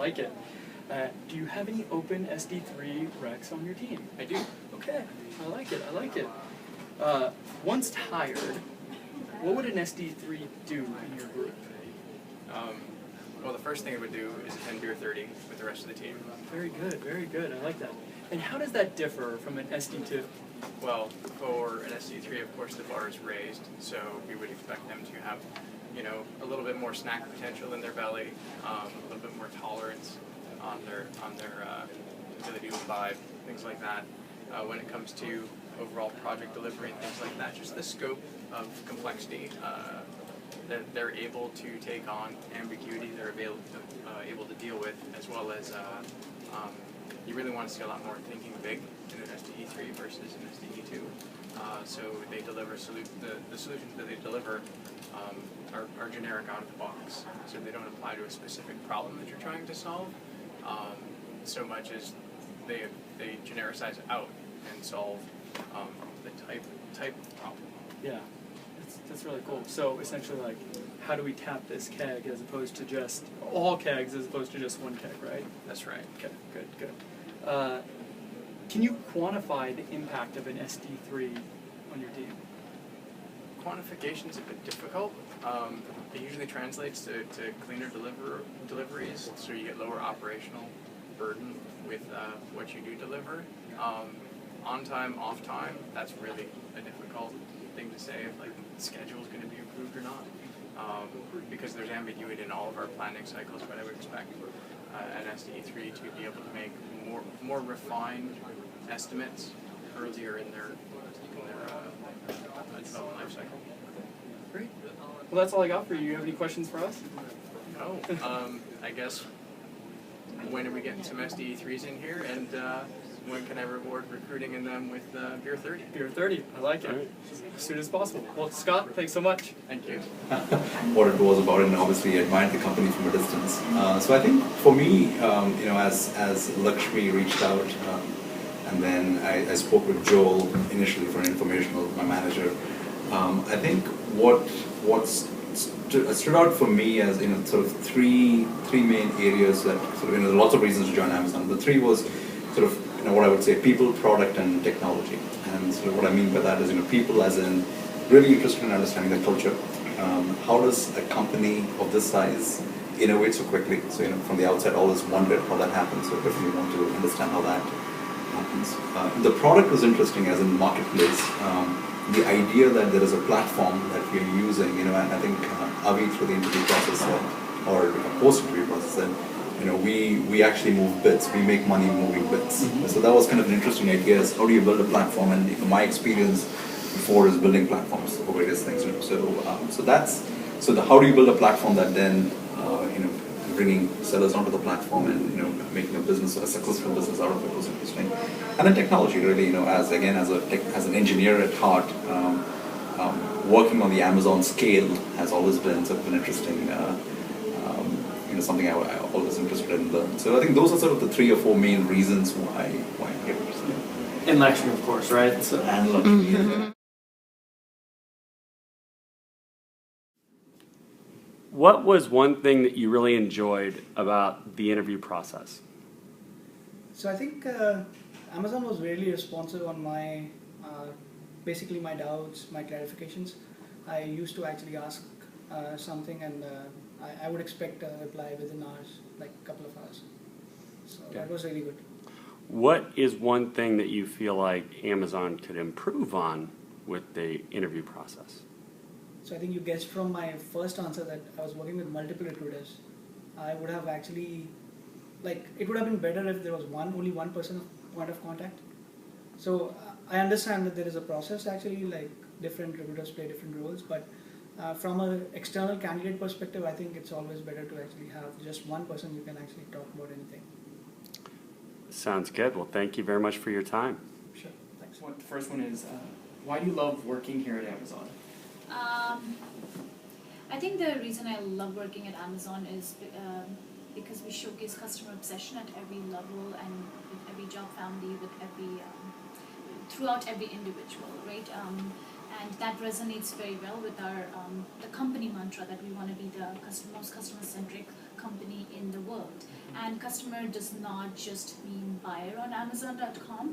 like it. Do you have any open SD3 recs on your team? I do. Okay, I like it, I like it. Once hired, what would an SD3 do in your group? Well, the first thing it would do is attend Beer 30 with the rest of the team. Very good, I like that. And how does that differ from an SD2? Well, for an SD3, of course, the bar is raised, so we would expect them to have, a little bit more snack potential in their belly, a little bit more tolerance on their ability to imbibe, things like that. When it comes to overall project delivery and things like that, just the scope of complexity that they're able to take on, ambiguity they're able to deal with, as well as you really want to see a lot more thinking big in an SDE3 versus an SDE2. So they deliver the solutions that they deliver are generic out of the box. So they don't apply to a specific problem that you're trying to solve, so much as they genericize out and solve the type of problem. Yeah, that's really cool. So essentially, like, how do we tap this keg as opposed to just all kegs as opposed to just one keg, right? That's right. Okay, good. Can you quantify the impact of an SD3 on your team? Quantification's a bit difficult. It usually translates to cleaner deliveries, so you get lower operational burden with what you do deliver. On time, off time, that's really a difficult thing to say if like the schedule is going to be improved or not, because there's ambiguity in all of our planning cycles. But I would expect an SDE3 to be able to make more refined estimates earlier in their development life cycle. Great. Well, that's all I got for you. You have any questions for us? No. I guess when are we getting some SDE3s in here, and when can I reward recruiting in them with Beer 30? Beer 30. I like it. As soon as possible. Well, Scott, thanks so much. Thank you. What it was about, and obviously admired the company from a distance. So I think for me, as Lakshmi reached out, and then I spoke with Joel initially for an informational, my manager. I think what stood out for me as sort of three main areas that sort of there are lots of reasons to join Amazon. The three was sort of what I would say people, product, and technology. And sort of what I mean by that is people as in really interested in understanding the culture. How does a company of this size innovate so quickly? So from the outside, always wondered how that happens. So definitely want to understand how that happens. The product was interesting as in marketplace. The idea that there is a platform that we are using, and I think Avi through the interview process said, or post-interview process said, we actually move bits. We make money moving bits. Mm-hmm. So that was kind of an interesting idea. Is how do you build a platform? And my experience before is building platforms for various things. So how do you build a platform that then bringing sellers onto the platform and making a successful business out of it was interesting. And then technology really, as an engineer at heart, working on the Amazon scale has always been sort of an interesting, something I always interested in learn. So I think those are sort of the 3 or 4 main reasons why I get interested. And Lakshmi, of course, right? So, And Lakshmi. What was one thing that you really enjoyed about the interview process? So I think Amazon was really responsive on my, basically my doubts, my clarifications. I used to actually ask something and I would expect a reply within hours, like a couple of hours. So that was really good. What is one thing that you feel like Amazon could improve on with the interview process? So I think you guessed from my first answer that I was working with multiple recruiters. I would have actually, it would have been better if there was only one person point of contact. So I understand that there is a process actually, different recruiters play different roles, but from an external candidate perspective, I think it's always better to actually have just one person you can actually talk about anything. Sounds good. Well, thank you very much for your time. Sure, thanks. the first one is, why do you love working here at Amazon? I think the reason I love working at Amazon is because we showcase customer obsession at every level and with every job family, with throughout every individual, right? And that resonates very well with our the company mantra that we want to be the most customer-centric company in the world. And customer does not just mean buyer on Amazon.com.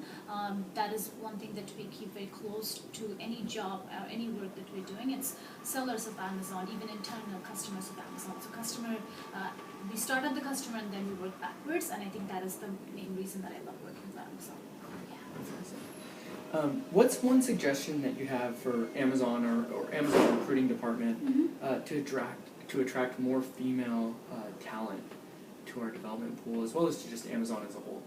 That is one thing that we keep very close to any job or any work that we're doing. It's sellers of Amazon, even internal customers of Amazon. So customer, we start at the customer and then we work backwards, and I think that is the main reason that I love working with Amazon. What's one suggestion that you have for Amazon or Amazon recruiting department to attract more female talent to our development pool, as well as to just Amazon as a whole?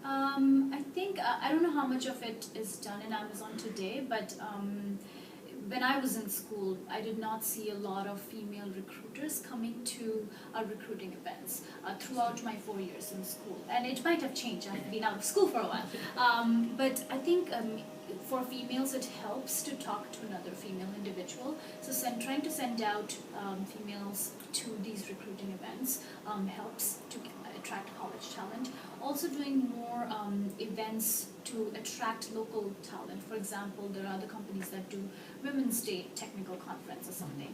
I think, I don't know how much of it is done in Amazon today, but when I was in school, I did not see a lot of female recruiters coming to our recruiting events throughout my 4 years in school. And it might have changed, I've been out of school for a while. But I think for females it helps to talk to another female individual. So trying to send out females to these recruiting events helps to attract college talent. Also doing more events to attract local talent. For example, there are other companies that do Women's Day technical conference or something,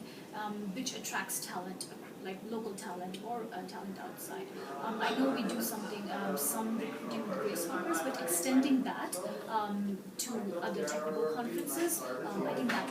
which attracts talent, like local talent or talent outside. I know we do something, some recruiting with Grace Hoppers, but extending that to other technical conferences, I think that